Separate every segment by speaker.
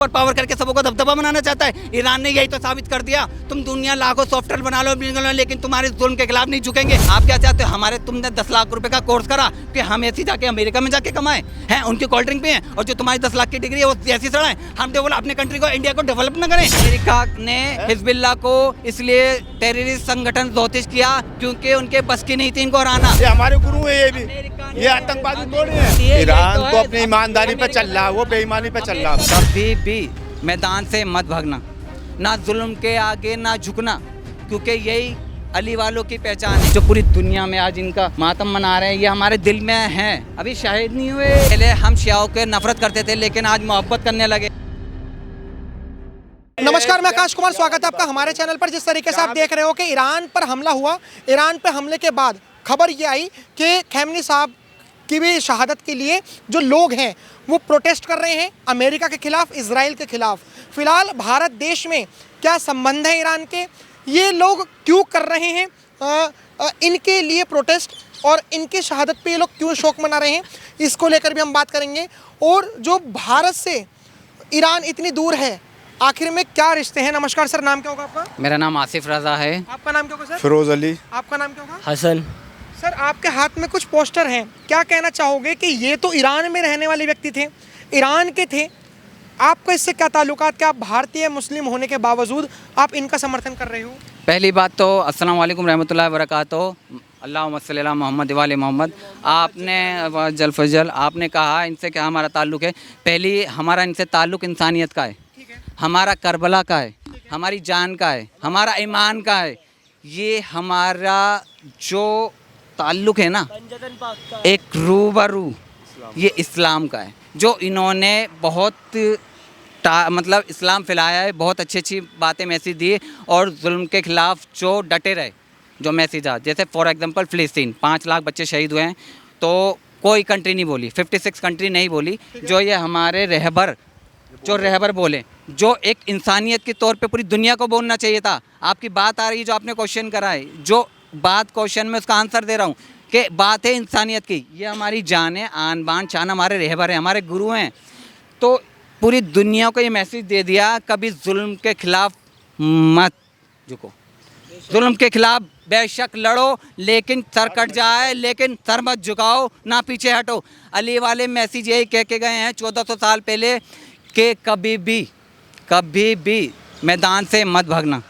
Speaker 1: और पावर करके सबको दबदबा बनाना चाहता है। ईरान ने यही तो साबित कर दिया। तुम दुनिया लाखों सॉफ्टवेयर बना लो लेकिन तुम्हारे जुल्म के खिलाफ नहीं झुकेंगे। आप क्या चाहते हो? हमारे तुमने 10 लाख रुपए का कोर्स करा कि हम ऐसी जाके अमेरिका में जाके कमाएं हैं, उनकी कोल्ड ड्रिंक पे हैं, और जो तुम्हारी 10 लाख की डिग्री है वो ऐसी सड़ा है। हम डेवलप अपने कंट्री को, इंडिया को डेवलप न करें। अमेरिका ने हिजबुल्लाह को इसलिए टेररिस्ट संगठन घोषित किया क्योंकि उनके बस की नहीं थी इनको हराना।
Speaker 2: ये हमारे गुरु है, ये भी ये आतंकवादी थोड़ी है। ईरान तो अपनी ईमानदारी पे चल रहा है, वो बेईमानी पे चल रहा है।
Speaker 1: कभी भी मैदान से मत भागना, ना जुल्म के आगे ना झुकना, क्योंकि यही अली वालों की पहचान है। जो पूरी दुनिया में आज इनका मातम मना रहे हैं, ये हमारे दिल में है। अभी शाहिद नहीं हुए। पहले हम शियाओं के नफरत करते थे, लेकिन आज मोहब्बत करने लगे।
Speaker 3: नमस्कार, मैं आकाश कुमार, स्वागत है आपका हमारे चैनल पर। जिस तरीके से आप देख रहे हो कि ईरान पर हमला हुआ, ईरान पर हमले के बाद खबर ये आई कि खमेनी साहब की भी शहादत के लिए जो लोग हैं वो प्रोटेस्ट कर रहे हैं अमेरिका के खिलाफ, इजराइल के खिलाफ। फिलहाल भारत देश में क्या संबंध है ईरान के, ये लोग क्यों कर रहे हैं इनके लिए प्रोटेस्ट, और इनकी शहादत पे ये लोग क्यों शोक मना रहे हैं, इसको लेकर भी हम बात करेंगे। और जो भारत से ईरान इतनी दूर है, आखिर में क्या रिश्ते हैं। नमस्कार सर, नाम क्या होगा आपका?
Speaker 1: मेरा नाम आसिफ रजा है।
Speaker 3: आपका नाम क्या होगा सर?
Speaker 2: फिरोज अली।
Speaker 3: आपका नाम क्या होगा?
Speaker 4: हसन।
Speaker 3: सर, आपके हाथ में कुछ पोस्टर हैं, क्या कहना चाहोगे कि ये तो ईरान में रहने वाले व्यक्ति थे, ईरान के थे, आपका इससे क्या ताल्लुकात कि आप भारतीय मुस्लिम होने के बावजूद आप इनका समर्थन कर रहे हो?
Speaker 1: पहली बात तो अस्सलाम वालेकुम रहमतुल्लाहि व बरकातहू, अल्लाहुम्मा सल्ली अला मोहम्मद वाले मोहम्मद। आपने जल फजल आपने कहा इनसे क्या हमारा ताल्लुक़ है। पहली हमारा इनसे ताल्लुक़ इंसानियत का है, हमारा करबला का है, हमारी जान का है, हमारा ईमान का है। ये हमारा जो ताल्लुक़ है ना, एक रूबरू ये इस्लाम का है। जो इन्होंने बहुत मतलब इस्लाम फैलाया है, बहुत अच्छी अच्छी बातें मैसेज दिए, और जुल्म के ख़िलाफ़ जो डटे रहे, जो मैसेज आ, जैसे फॉर एग्जांपल फ़िलिस्तीन 5 लाख बच्चे शहीद हुए हैं, तो कोई कंट्री नहीं बोली, 56 कंट्री नहीं बोली। जो ये हमारे रहबर बोले, जो एक इंसानियत के तौर पे पूरी दुनिया को बोलना चाहिए था। आपकी बात आ रही है, जो आपने क्वेश्चन करा है, जो बात क्वेश्चन में उसका आंसर दे रहा हूँ कि बात है इंसानियत की। ये हमारी जान है, आन बान शान, हमारे रहबर हैं, हमारे गुरु हैं। तो पूरी दुनिया को ये मैसेज दे दिया, कभी जुल्म के ख़िलाफ़ मत झुको, जुल्म के ख़िलाफ़ बेशक लड़ो, लेकिन सर कट जाए, लेकिन सर मत झुकाओ, ना पीछे हटो। अली वाले मैसेज यही कह के गए हैं 1400 साल पहले कि कभी भी मैदान से मत भागना,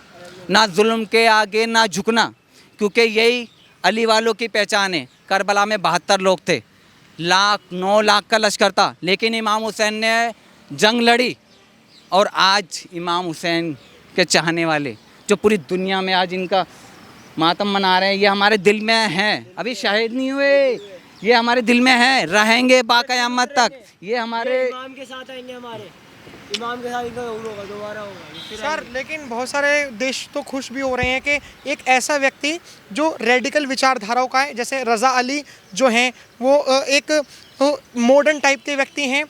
Speaker 1: ना जुल्म के आगे ना झुकना, क्योंकि यही अली वालों की पहचान है। करबला में 72 लोग थे, 9 लाख का लश्कर था, लेकिन इमाम हुसैन ने जंग लड़ी। और आज इमाम हुसैन के चाहने वाले जो पूरी दुनिया में आज इनका मातम मना रहे हैं, ये हमारे दिल में हैं। अभी शाहिद नहीं हुए, ये हमारे दिल में हैं, रहेंगे बाक़यामत तक। ये हमारे
Speaker 4: इमाम के साथ आएंगे, हमारे इमाम के साथ इनका होगा, दोबारा होगा
Speaker 3: सर, लेकिन बहुत सारे देश तो खुश भी हो रहे हैं कि एक ऐसा व्यक्ति जो रेडिकल विचारधाराओं का है, जैसे रज़ा अली जो हैं, वो एक मॉडर्न टाइप के व्यक्ति हैं।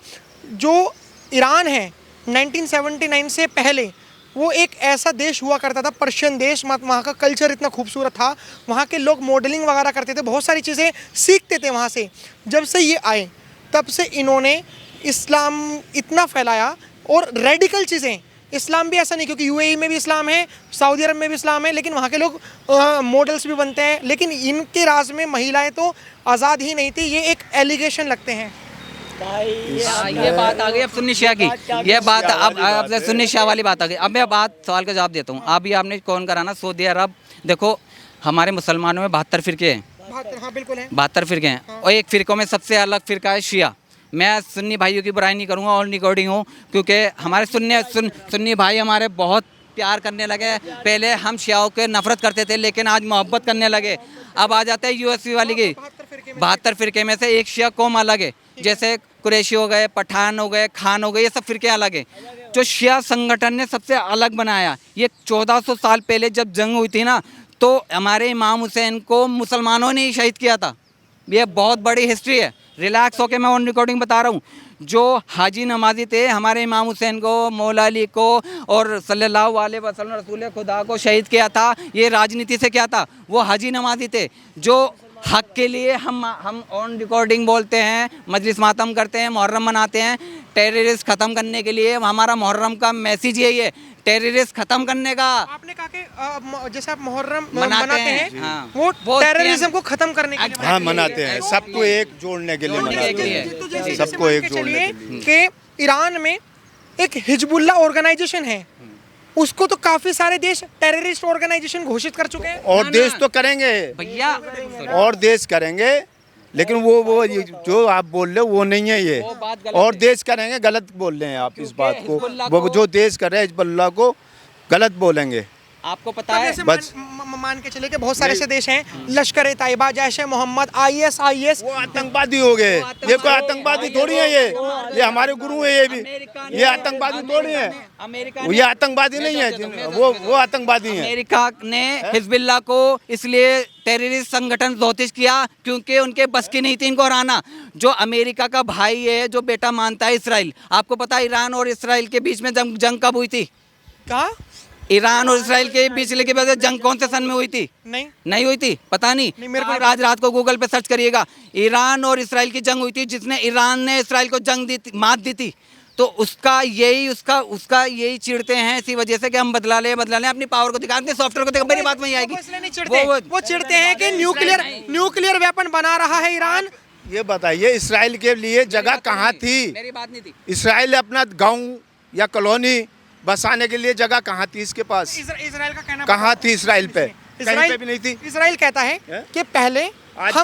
Speaker 3: जो ईरान है 1979 से पहले वो एक ऐसा देश हुआ करता था, पर्शियन देश, वहाँ का कल्चर इतना खूबसूरत था, वहाँ के लोग मॉडलिंग वगैरह करते थे, बहुत सारी चीज़ें सीखते थे वहाँ से। जब से ये आए तब से इन्होंने इस्लाम इतना फैलाया, और रेडिकल चीज़ें। इस्लाम भी ऐसा नहीं, क्योंकि यूएई में भी इस्लाम है, सऊदी अरब में भी इस्लाम है, लेकिन वहाँ के लोग मॉडल्स भी बनते हैं। लेकिन इनके राज में महिलाएं तो आज़ाद ही नहीं थी, ये एक एलिगेशन लगते हैं।
Speaker 1: ये बात आ गई अब सुन्नी शिया की, ये बात अब सुन्नी शिया वाली बात आ गई। अब मैं सवाल का जवाब देता हूँ। अभी आपने कौन कराना, सऊदी अरब। देखो, हमारे मुसलमानों में 72 फ़िरके हैं।
Speaker 3: हाँ बिल्कुल है,
Speaker 1: 72 फ़िरके हैं।
Speaker 3: हाँ।
Speaker 1: और एक फ़िरकों में सबसे अलग फ़िरका है शिया। मैं सुन्नी भाइयों की बुराई नहीं करूँगा, और निकोडिंग हूँ, क्योंकि हमारे सुन्नी भाई हमारे बहुत प्यार करने लगे। पहले हम शियाओं के नफरत करते थे, लेकिन आज मोहब्बत करने लगे। अब आ जाते हैं यूएसपी वाली की 72 फ़िरके में से एक शिया कौम अलग है, जैसे कुरैशी हो गए, पठान हो गए, खान हो गए, ये सब फ़िरके अलग है। जो शिया संगठन ने सबसे अलग बनाया, ये 1400 साल पहले जब जंग हुई थी ना, तो हमारे इमाम हुसैन को मुसलमानों ने ही शहीद किया था। ये बहुत बड़ी हिस्ट्री है। रिलैक्स होके मैं ऑन रिकॉर्डिंग बता रहा हूँ। जो हाजी नमाजी थे, हमारे इमाम हुसैन को, मौला अली को और सल्लल्लाहु अलैहि वसल्लम रसूल खुदा को शहीद किया था, ये राजनीति से क्या था, वो हाजी नमाजी थे। जो हक के लिए हम ऑन रिकॉर्डिंग बोलते हैं, मजलिस मातम करते हैं, मुहर्रम मनाते हैं। टेररिस्ट ख़त्म करने के लिए हमारा मुहर्रम का मैसेज यही है, टेररिस्ट ख़त्म करने का।
Speaker 3: आपने कहा कि जैसे आप मुहर्रम
Speaker 1: मनाते
Speaker 3: मनाते
Speaker 1: हैं,
Speaker 3: हैं,
Speaker 1: हाँ।
Speaker 3: वो टेररिज्म को खत्म करने के लिए
Speaker 2: हाँ मनाते हैं, सबको एक जोड़ने के लिए
Speaker 1: जोड़ने के
Speaker 2: मनाते
Speaker 1: लिए।
Speaker 2: हैं,
Speaker 3: तो जैसे
Speaker 2: सबको
Speaker 3: मान
Speaker 2: एक
Speaker 3: के
Speaker 2: जोड़ने
Speaker 3: चलिए
Speaker 2: के लिए।
Speaker 3: कि ईरान में एक हिजबुल्लाह ऑर्गेनाइजेशन है, उसको तो काफी सारे देश टेररिस्ट ऑर्गेनाइजेशन घोषित कर चुके हैं।
Speaker 2: और देश तो करेंगे,
Speaker 1: भैया
Speaker 2: और देश करेंगे, लेकिन वो ये जो आप बोल रहे हो वो नहीं है ये।
Speaker 1: वो बात गलत
Speaker 2: और
Speaker 1: है।
Speaker 2: देश करेंगे, गलत बोल रहे हैं आप इस बात को।
Speaker 1: हिजबुल्लाह
Speaker 2: वो
Speaker 1: को-
Speaker 2: जो देश कर रहे हैं हिजबुल्लाह को गलत बोलेंगे।
Speaker 1: आपको पता
Speaker 3: तो
Speaker 1: है
Speaker 3: जैसे
Speaker 2: बस।
Speaker 3: मान के चलिए कि बहुत सारे ऐसे देश हैं, लश्कर ए तैयबा, जैश ए मोहम्मद, आईएस
Speaker 2: वो आतंकवादी हो गए, ये कोई आतंकवादी थोड़ी है ये हमारे गुरु है, ये आतंकवादी थोड़ी है,
Speaker 1: अमेरिका
Speaker 2: ये आतंकवादी नहीं है, वो आतंकवादी है।
Speaker 1: अमेरिका ने हिजबुल्लाह को इसलिए टेररिस्ट संगठन घोषित किया क्योंकि उनके बस की नहीं थी इनको हराना। जो अमेरिका का भाई है, जो बेटा मानता है इसराइल, आपको पता है ईरान और इसराइल के बीच में जंग कब हुई थी?
Speaker 3: कहा
Speaker 1: ईरान और इसराइल के बीच के वजह जंग कौन से सन में हुई थी? नहीं हुई थी, पता नहीं
Speaker 3: मेरे को
Speaker 1: आज रात को गूगल पे सर्च करिएगा। ईरान और इसराइल की जंग हुई थी, जिसने ईरान ने इसराइल को जंग दी थी, मात दी थी। तो उसका यही चिढ़ते हैं इसी वजह से कि हम बदला ले अपनी पावर को दिखाते हैं, सॉफ्टवेयर को दिखा। मेरी बात में आएगी,
Speaker 3: वो इसलिए नहीं चिढ़ते, वो चिढ़ते हैं कि न्यूक्लियर वेपन बना रहा है ईरान।
Speaker 2: ये बताइए इसराइल के लिए जगह कहाँ थी?
Speaker 1: मेरी बात नहीं थी।
Speaker 2: इसराइल अपना गांव या कॉलोनी बसाने के लिए जगह कहाँ थी इसके पास?
Speaker 3: इसराइल का कहना
Speaker 2: कहाँ थी इसराइल पे? कहीं पे भी नहीं थी।
Speaker 3: इसराइल कहता है कि पहले
Speaker 2: आज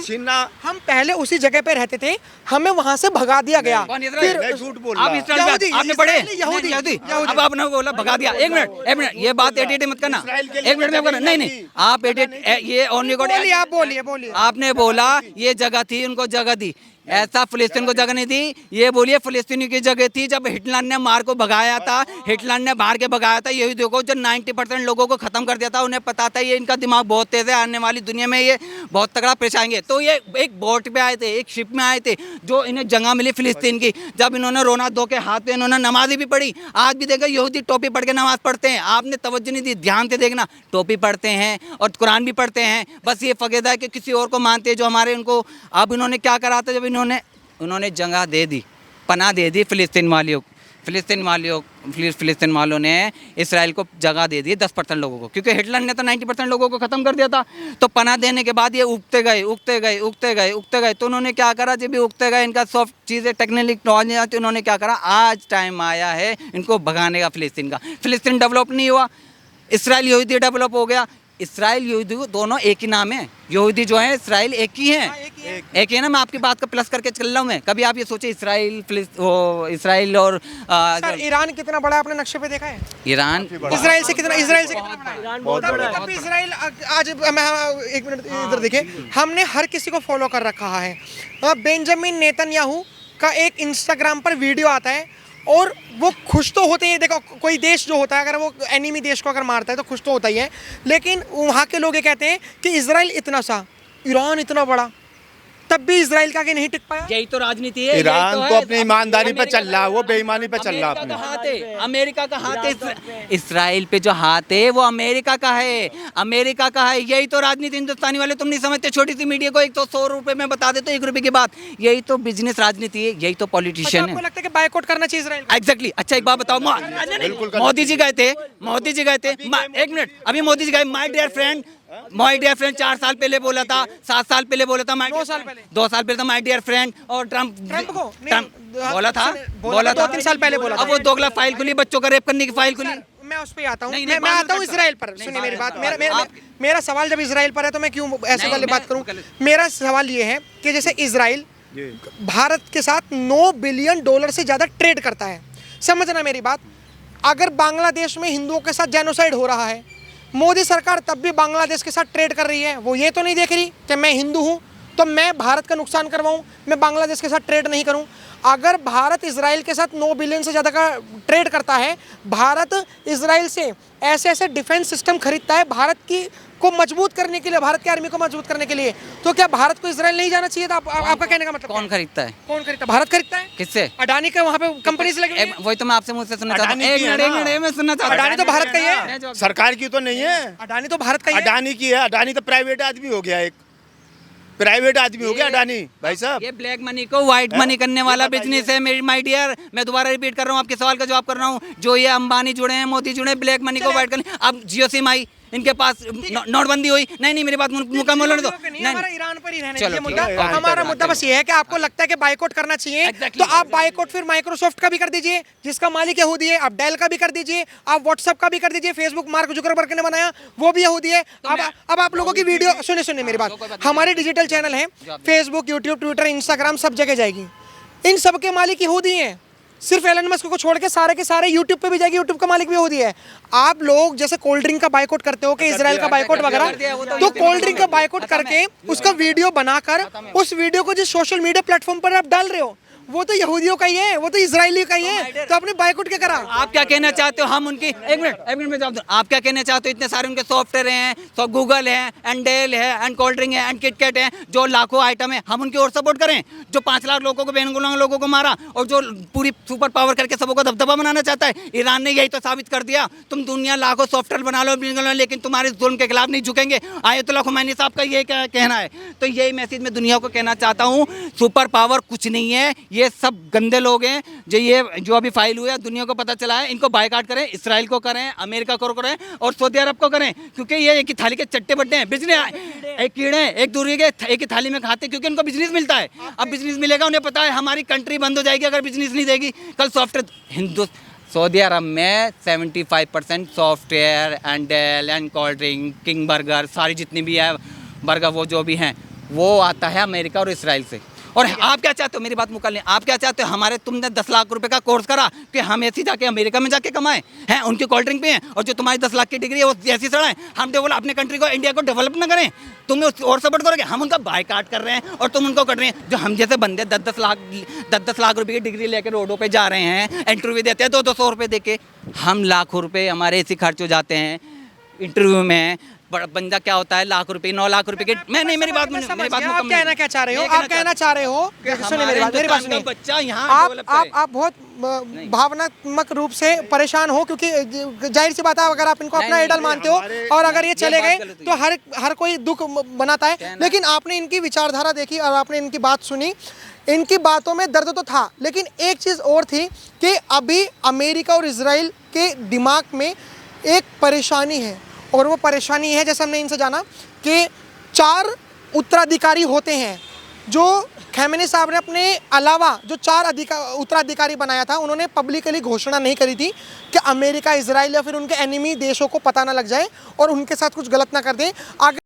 Speaker 3: हम पहले उसी जगह पे रहते थे, हमें वहां से भगा दिया गया।
Speaker 1: कौन इसराइल?
Speaker 2: मैं झूठ बोल
Speaker 1: आप
Speaker 2: रहा।
Speaker 1: इसराइल
Speaker 3: यहूदी,
Speaker 1: आपने पढ़े?
Speaker 3: यहूदी,
Speaker 1: यहूदी।
Speaker 3: यहूदी।
Speaker 1: अब आपने बोला भगा दिया। एक मिनट ये बात एडिट मत करना,
Speaker 2: इसराइल के लिए
Speaker 1: एक मिनट में करना। नहीं आप एडिट ये ऑन रिकॉर्ड।
Speaker 3: आप बोलिए।
Speaker 1: आपने बोला ये जगह थी, उनको जगह दी, ऐसा फिलिस्तीन को जगह नहीं दी। ये बोलिए फिलिस्तीनी की जगह थी जब हिटलर ने मार को भगाया था, हिटलर ने मार के भगाया था। यही देखो जो 90% लोगों को खत्म कर दिया था, उन्हें पता था ये इनका दिमाग बहुत तेज है, आने वाली दुनिया में ये बहुत तगड़ा पेश आएंगे। तो ये एक बोट पे आए थे, एक शिप में आए थे, जो इन्हें जगह मिली फिलिस्तीन की। जब इन्होंने रोना धो के हाथ पे इन्होंने नमाज़ी भी पढ़ी। आज भी देखा यहूदी टोपी पढ़ के नमाज पढ़ते हैं, आपने तवज्जो नहीं दी, ध्यान से देखना, टोपी पढ़ते हैं और कुरान भी पढ़ते हैं। बस ये फकेदा है कि किसी और को मानते हैं जो हमारे उनको। अब इन्होंने क्या करा था, जब उन्होंने जगह दे दी, पनाह दे दी फिलिस्तीन वालों ने इसराइल को जगह दे दी 10% लोगों को, क्योंकि हिटलर ने तो 90% लोगों को ख़त्म कर दिया था। तो पनाह देने के बाद ये उगते गए। तो उन्होंने क्या करा, जब भी उगते गए, इनका सॉफ्ट चीज़ें टेक्नोलॉजी आती, उन्होंने क्या करा, आज टाइम आया है इनको भगाने का फिलिस्तीन का। फिलिस्तीन डेवलप नहीं हुआ, इसराइल यहूदी डेवलप हो गया। इसराइल यहूदी दोनों एक ही नाम है, यहूदी जो है इसराइल एक ही है, एक ही है ना। मैं आपकी बात को प्लस करके चल रहा हूँ मैं। कभी आप ये सोचे इसराइल और
Speaker 3: सर ईरान कितना बड़ा आपने नक्शे पे देखा है?
Speaker 1: ईरान
Speaker 3: इसराइल से कितना बड़ा है?
Speaker 4: ईरान बहुत बड़ा है।
Speaker 3: तब भी इसराइल आज एक मिनट इधर देखिए, हमने हर किसी को फॉलो कर रखा है। बेंजामिन नेतन्याहू का एक इंस्टाग्राम पर वीडियो आता है और वो खुश तो होते हैं। देखो कोई देश जो होता है, अगर वो एनिमी देश को अगर मारता है तो खुश तो होता ही है, लेकिन वहाँ के लोग ये कहते हैं कि इजराइल इतना सा, ईरान इतना बड़ा, तब भी इजराइल का आगे नहीं टिक पाया।
Speaker 1: यही तो राजनीति है।
Speaker 2: ईरान तो अपनी ईमानदारी पे चल रहा है, वो बेईमानी पे चल रहा है अपनी।
Speaker 1: अमेरिका का हाथ है, इसराइल पे जो हाथ है वो अमेरिका का है, यही तो राजनीति हिंदुस्तानी वाले तुम नहीं समझते। छोटी सी मीडिया को एक तो 100 रुपए में बता देते, 1 रुपए की बात। यही तो बिजनेस राजनीति है, यही तो पॉलिटिशियन
Speaker 3: आपको
Speaker 1: है।
Speaker 3: लगता है कि बायकॉट करना चाहिए इजराइल?
Speaker 1: एग्जैक्टली। अच्छा एक बात बताओ, मोदी जी गए थे, एक मिनट, अभी मोदी जी गए, माय डियर फ्रेंड 4 साल पहले बोला था, 7 साल पहले बोला था,
Speaker 3: 2 साल पहले
Speaker 1: 2 साल पहले था माय डियर फ्रेंड। और ट्रम्प बोला था
Speaker 3: 2-3 साल पहले बोला था।
Speaker 1: अब वो दोगला फाइल खुली, बच्चों का रेप करने की फाइल खुली।
Speaker 3: मैं उस पे आता हूँ,
Speaker 1: नहीं,
Speaker 3: मैं आता हूँ इसराइल पर। सुनिए मेरी बात, मेरा सवाल जब इसराइल पर है तो मैं क्यों ऐसे वाली बात करूँ? मेरा सवाल ये है कि जैसे इसराइल भारत के साथ $9 बिलियन से ज़्यादा ट्रेड करता है, समझना मेरी बात। अगर बांग्लादेश में हिंदुओं के साथ जेनोसाइड हो रहा है, मोदी सरकार तब भी बांग्लादेश के साथ ट्रेड कर रही है। वो ये तो नहीं देख रही कि मैं हिंदू हूँ तो मैं भारत का नुकसान करवाऊँ, मैं बांग्लादेश के साथ ट्रेड नहीं करूँ। अगर भारत इजराइल के साथ 9 बिलियन से ज़्यादा का ट्रेड करता है, भारत इजराइल से ऐसे डिफेंस सिस्टम खरीदता है भारत की को मजबूत करने के लिए, भारत की आर्मी को मजबूत करने के लिए, तो क्या भारत को इजराइल नहीं जाना चाहिए था? आपका कहने का मतलब
Speaker 1: कौन खरीदता है?
Speaker 3: कौन खरीदता? भारत खरीदता है।
Speaker 1: किससे?
Speaker 3: अडानी का वहाँ पे कंपनीज लगी हुई हैं।
Speaker 1: वही तो मैं आपसे मुझसे सुनना चाहता हूँ।
Speaker 2: अडानी की है ना?
Speaker 1: मैं सुनना चाहता हूँ।
Speaker 3: अडानी तो भारत का ही है।
Speaker 2: सरकार की तो नहीं है,
Speaker 3: अडानी तो भारत का ही है।
Speaker 2: अडानी की है। अडानी तो प्राइवेट आदमी हो गया एक। प्राइवेट आदमी हो गया अडानी भाई साहब।
Speaker 1: ये ब्लैक मनी को व्हाइट मनी करने वाला बिजनेस है मेरी माय डियर। मैं दोबारा रिपीट कर रहा हूँ, आपके सवाल का जवाब कर रहा हूँ। जो ये अंबानी जुड़े हैं, मोदी जुड़े हैं, ब्लैक मनी को व्हाइट करने। अब जियो सिम आई, इनके पास नोटबंदी हुई। नहीं मेरी बात मुकम्मल होने दो।
Speaker 3: हमारा ईरान पर ही रहने
Speaker 1: चलो,
Speaker 3: दीजिए
Speaker 1: ठीक
Speaker 3: मुद्दा।
Speaker 1: है।
Speaker 3: हमारा मुद्दा बस ये है कि आपको लगता है कि बाइकआउट करना चाहिए, तो आप बाइकआउट फिर माइक्रोसॉफ्ट का भी कर दीजिए जिसका मालिक यहूदी है, आप डेल का भी कर दीजिए, आप व्हाट्सएप का भी कर दीजिए। फेसबुक मार्क जुकरबर्ग ने बनाया, वो भी यहूदी है। अब आप लोगों की वीडियो सुनिए मेरी बात। हमारे डिजिटल चैनल है, फेसबुक, यूट्यूब, ट्विटर, इंस्टाग्राम, सब जगह जाएगी। इन सब के मालिक यहूदी हैं। सिर्फ एलन मस्क को छोड़ के सारे के सारे यूट्यूब पे भी जाएगी, यूट्यूब का मालिक भी यहूदी है। आप लोग जैसे कोल्ड ड्रिंक का बाइकआउट करते हो कि इजराइल का बाइकआउट वगैरह, तो कोल्ड ड्रिंक का बाइकआउट करके उसका वीडियो बनाकर उस वीडियो को जिस सोशल मीडिया प्लेटफॉर्म पर आप डाल रहे हो, वो तो यहूदियों का ही है, वो तो इजरायली का ही है। तो अपने बाइकआउट क्या करा?
Speaker 1: आप क्या कहना चाहते हो? हम उनकी एक मिनट में जवाब दूं। आप क्या कहना चाहते हो? इतने सारे उनके सॉफ्टवेयर हैं, तो गूगल है एंड डेल है एंड कोल्ड ड्रिंक है एंड किटकैट है, जो लाखों आइटम है, हम उनकी और सपोर्ट करें? जो 5 लाख लोगों को, बेनगुनाह लोगों को मारा और जो पूरी सुपर पावर करके सबको दबदबा बनाना चाहता है, ईरान ने यही तो साबित कर दिया। तुम दुनिया लाखों सॉफ्टवेयर बना लो, लेकिन तुम्हारे जुल्म के खिलाफ नहीं झुकेंगे। आयतुल्लाह खुमैनी साहब का ये क्या कहना है। तो यही मैसेज मैं दुनिया को कहना चाहता हूँ, सुपर पावर कुछ नहीं है, ये सब गंदे लोग हैं। जो अभी फाइल हुआ है, दुनिया को पता चला है, इनको बायकॉट करें, इसराइल को करें, अमेरिका को करें और सऊदी अरब को करें, क्योंकि ये एक ही थाली के चट्टे बट्टे हैं। बिजनेस एक कीड़े एक दूसरे के एक ही थाली में खाते, क्योंकि इनको बिजनेस मिलता है। अब बिजनेस मिलेगा, उन्हें पता है हमारी कंट्री बंद हो जाएगी अगर बिजनेस नहीं देगी। कल सॉफ्टवेयर सऊदी अरब में 75% software and Dell and cold drink, king burger, सारी जितनी भी है बर्गर, वो जो भी हैं, वो आता है अमेरिका और इसराइल से। और आप क्या चाहते हो? मेरी बात मुकम्मल, आप क्या चाहते हो? हमारे तुमने 10 लाख रुपए का कोर्स करा कि हम ऐसी जाके अमेरिका में जाके कमाएं हैं, उनकी कोल्ड ड्रिंक पे हैं, और जो तुम्हारी 10 लाख की डिग्री है वो ऐसी सड़ा है। हम डेवलप अपने कंट्री को, इंडिया को डेवलप ना करें, तुम्हें और सपोर्ट करोगे? हम उनका बायकॉट कर रहे हैं और तुम उनको कर रहे हैं। जो हम जैसे बंदे 10 लाख रुपए की डिग्री लेकर रोडों पर जा रहे हैं, इंटरव्यू देते हैं 200 रुपये दे के, हम लाखों रुपये हमारे ऐसे खर्च हो जाते हैं इंटरव्यू में। बड़ा बंदा क्या होता है, लाख रुपए 9 लाख रुपए के। मैं नहीं, मेरी बात
Speaker 3: आप कहना क्या चाह रहे हो? आप कहना चाह रहे हो, सुनिए मेरी बात सुनिए।
Speaker 1: बच्चा यहाँ
Speaker 3: आप बहुत भावनात्मक रूप से परेशान हो, क्योंकि जाहिर सी बात है, अगर आप इनको अपना आइडल मानते हो और अगर ये चले गए तो हर कोई दुख बनाता है। लेकिन आपने इनकी विचारधारा देखी और आपने इनकी बात सुनी, इनकी बातों में दर्द तो था, लेकिन एक चीज़ और थी कि अभी अमेरिका और इजराइल के दिमाग में एक परेशानी है, और वो परेशानी है, जैसे हमने इनसे जाना, कि 4 उत्तराधिकारी होते हैं जो खैमेनी साहब ने अपने अलावा जो 4 उत्तराधिकारी बनाया था, उन्होंने पब्लिकली घोषणा नहीं करी थी कि अमेरिका, इजराइल या फिर उनके एनिमी देशों को पता ना लग जाए और उनके साथ कुछ गलत ना कर दें। आगे